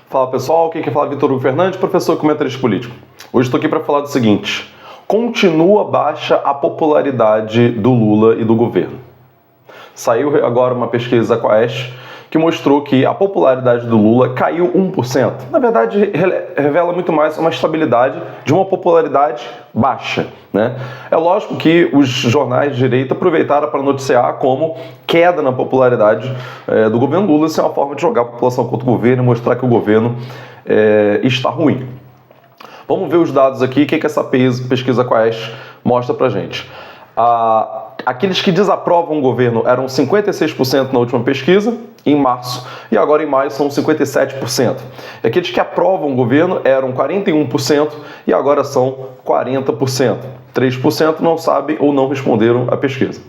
Fala pessoal, aqui quem fala é Vitor Hugo Fernandes, professor e comentarista político. Hoje estou aqui para falar do seguinte: continua baixa a popularidade do Lula e do governo. Saiu agora uma pesquisa com a Quaest que mostrou que a popularidade do Lula caiu 1%. Na verdade, revela muito mais uma estabilidade de uma popularidade baixa, né? É lógico que os jornais de direita aproveitaram para noticiar como queda na popularidade do governo Lula. Isso é uma forma de jogar a população contra o governo e mostrar que o governo está ruim. Vamos ver os dados aqui, o que essa pesquisa Quaest mostra pra gente. Aqueles que desaprovam o governo eram 56% na última pesquisa, em março, e agora em maio são 57%. E aqueles que aprovam o governo eram 41% e agora são 40%. 3% não sabem ou não responderam à pesquisa.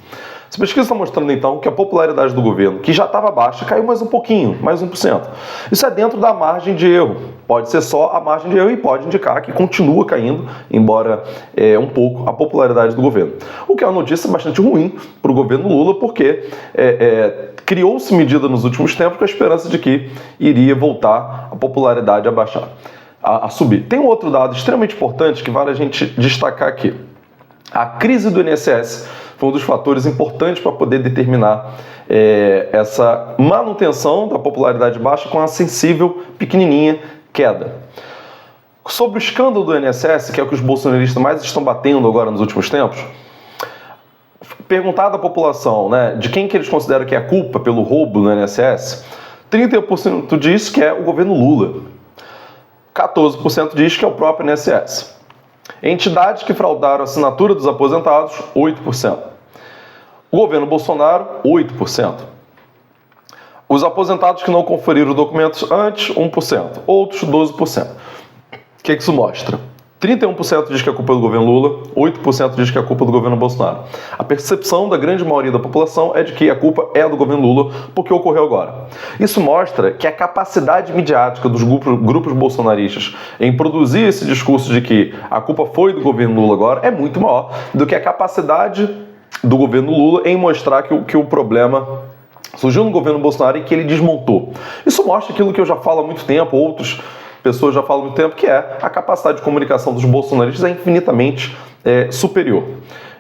Essa pesquisa está mostrando, então, que a popularidade do governo, que já estava baixa, caiu mais um pouquinho, mais 1%. Isso é dentro da margem de erro. Pode ser só a margem de erro e pode indicar que continua caindo, embora um pouco, a popularidade do governo. O que é uma notícia bastante ruim para o governo Lula, porque criou-se medida nos últimos tempos com a esperança de que iria voltar a popularidade a baixar, a subir. Tem um outro dado extremamente importante que vale a gente destacar aqui. A crise do INSS foi um dos fatores importantes para poder determinar essa manutenção da popularidade baixa com a sensível, pequenininha queda. Sobre o escândalo do INSS, que é o que os bolsonaristas mais estão batendo agora nos últimos tempos, perguntado à população, né, de quem que eles consideram que é a culpa pelo roubo do INSS, 30% diz que é o governo Lula, 14% diz que é o próprio INSS. Entidades que fraudaram a assinatura dos aposentados, 8%. O governo Bolsonaro, 8%. Os aposentados que não conferiram documentos antes, 1%. Outros, 12%. O que isso mostra? 31% diz que é culpa do governo Lula, 8% diz que é culpa do governo Bolsonaro. A percepção da grande maioria da população é de que a culpa é do governo Lula porque ocorreu agora. Isso mostra que a capacidade midiática dos grupos bolsonaristas em produzir esse discurso de que a culpa foi do governo Lula agora é muito maior do que a capacidade do governo Lula em mostrar que o problema surgiu no governo Bolsonaro e que ele desmontou. Isso mostra aquilo que eu já falo há muito tempo, outras pessoas já falam há muito tempo, que é a capacidade de comunicação dos bolsonaristas é infinitamente superior.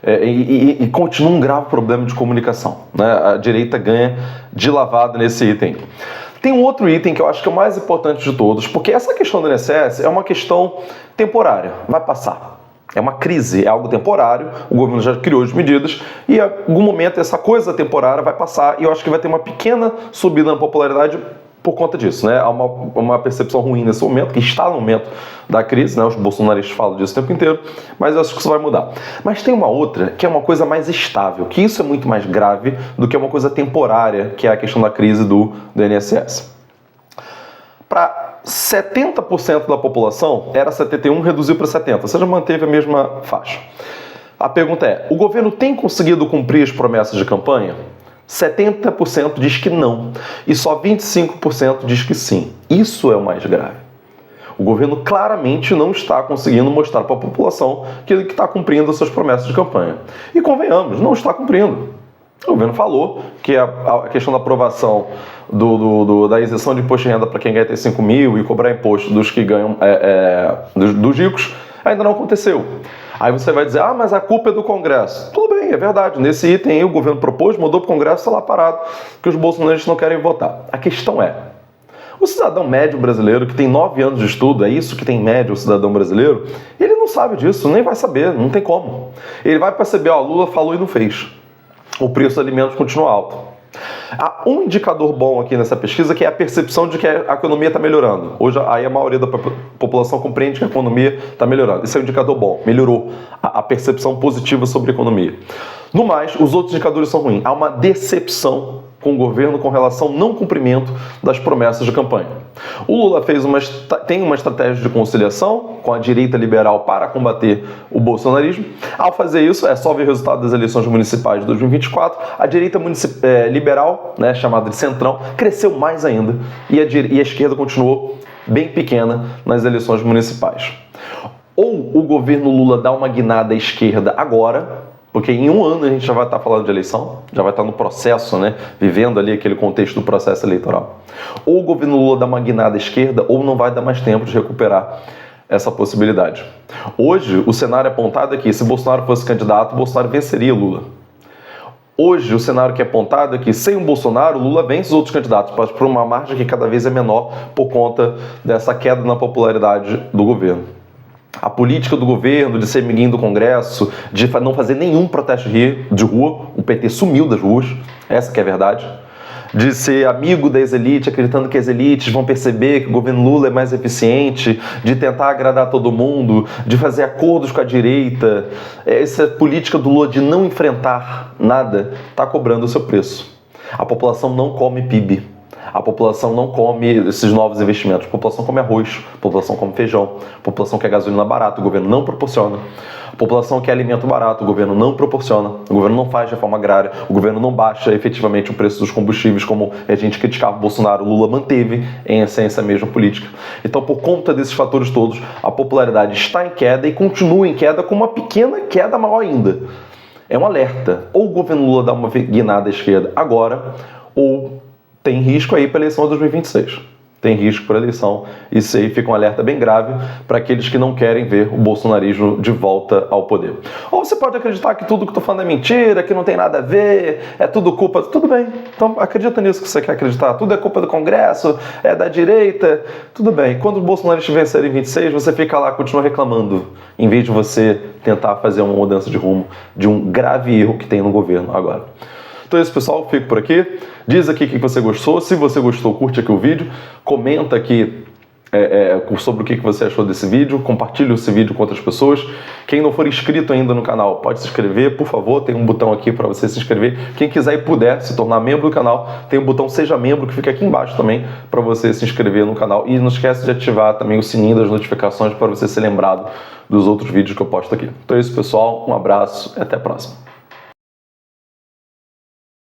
E continua um grave problema de comunicação, né? A direita ganha de lavada nesse item. Tem um outro item que eu acho que é o mais importante de todos, porque essa questão do INSS é uma questão temporária, vai passar. É uma crise, é algo temporário, o governo já criou as medidas e em algum momento essa coisa temporária vai passar e eu acho que vai ter uma pequena subida na popularidade por conta disso, né? Há uma percepção ruim nesse momento, que está no momento da crise, né? Os bolsonaristas falam disso o tempo inteiro, mas eu acho que isso vai mudar. Mas tem uma outra, que é uma coisa mais estável, que isso é muito mais grave do que uma coisa temporária, que é a questão da crise do INSS. Para 70% da população, era 71%, reduziu para 70%, ou seja, manteve a mesma faixa. A pergunta é, o governo tem conseguido cumprir as promessas de campanha? 70% diz que não, e só 25% diz que sim. Isso é o mais grave. O governo claramente não está conseguindo mostrar para a população que ele está cumprindo as suas promessas de campanha. E convenhamos, não está cumprindo. O governo falou que a questão da aprovação da isenção de imposto de renda para quem ganha até 5 mil e cobrar imposto dos que ganham dos ricos ainda não aconteceu. Aí você vai dizer, mas a culpa é do Congresso. Tudo bem, é verdade. Nesse item aí o governo propôs, mandou para o Congresso, está lá parado, que os bolsonaristas não querem votar. A questão é, o cidadão médio brasileiro, que tem 9 anos de estudo, é isso que tem em média o cidadão brasileiro, ele não sabe disso, nem vai saber, não tem como. Ele vai perceber, Lula falou e não fez. O preço dos alimentos continua alto. Há um indicador bom aqui nessa pesquisa que é a percepção de que a economia está melhorando. Hoje aí a maioria da população compreende que a economia está melhorando. Esse é um indicador bom, melhorou a percepção positiva sobre a economia. No mais, os outros indicadores são ruins. Há uma decepção com o governo com relação ao não cumprimento das promessas de campanha. O Lula tem uma estratégia de conciliação com a direita liberal para combater o bolsonarismo. Ao fazer isso, é só ver o resultado das eleições municipais de 2024, a direita liberal, né, chamada de centrão, cresceu mais ainda e a esquerda continuou bem pequena nas eleições municipais. Ou o governo Lula dá uma guinada à esquerda agora, Porque em um ano a gente já vai estar falando de eleição, já vai estar no processo, né? Vivendo ali aquele contexto do processo eleitoral. Ou o governo Lula dá uma guinada à esquerda, ou não vai dar mais tempo de recuperar essa possibilidade. Hoje, o cenário apontado é que se Bolsonaro fosse candidato, Bolsonaro venceria Lula. Hoje, o cenário que é apontado é que sem o Bolsonaro, Lula vence os outros candidatos, mas por uma margem que cada vez é menor por conta dessa queda na popularidade do governo. A política do governo de ser amiguinho do Congresso, de não fazer nenhum protesto de rua, o PT sumiu das ruas, essa que é a verdade, de ser amigo das elites, acreditando que as elites vão perceber que o governo Lula é mais eficiente, de tentar agradar todo mundo, de fazer acordos com a direita. Essa política do Lula de não enfrentar nada está cobrando o seu preço. A população não come PIB. A população não come esses novos investimentos. A população come arroz, a população come feijão, a população quer gasolina barata, o governo não proporciona. A população quer alimento barato, o governo não proporciona. O governo não faz reforma agrária, o governo não baixa efetivamente o preço dos combustíveis, como a gente criticava o Bolsonaro, o Lula manteve em essência a mesma política. Então, por conta desses fatores todos, a popularidade está em queda e continua em queda, com uma pequena queda maior ainda. É um alerta. Ou o governo Lula dá uma guinada à esquerda agora, ou tem risco aí para a eleição de 2026. Tem risco para a eleição. Isso aí fica um alerta bem grave para aqueles que não querem ver o bolsonarismo de volta ao poder. Ou você pode acreditar que tudo que eu estou falando é mentira, que não tem nada a ver, é tudo culpa... Tudo bem, então acredita nisso que você quer acreditar. Tudo é culpa do Congresso, é da direita, tudo bem. Quando o bolsonarista vencer em 26, você fica lá, continua reclamando, em vez de você tentar fazer uma mudança de rumo de um grave erro que tem no governo agora. Então é isso, pessoal, fico por aqui. Diz aqui o que você gostou. Se você gostou, curte aqui o vídeo. Comenta aqui sobre o que você achou desse vídeo. Compartilhe esse vídeo com outras pessoas. Quem não for inscrito ainda no canal, pode se inscrever, por favor. Tem um botão aqui para você se inscrever. Quem quiser e puder se tornar membro do canal, tem um botão Seja Membro, que fica aqui embaixo também, para você se inscrever no canal. E não esquece de ativar também o sininho das notificações para você ser lembrado dos outros vídeos que eu posto aqui. Então é isso, pessoal. Um abraço e até a próxima.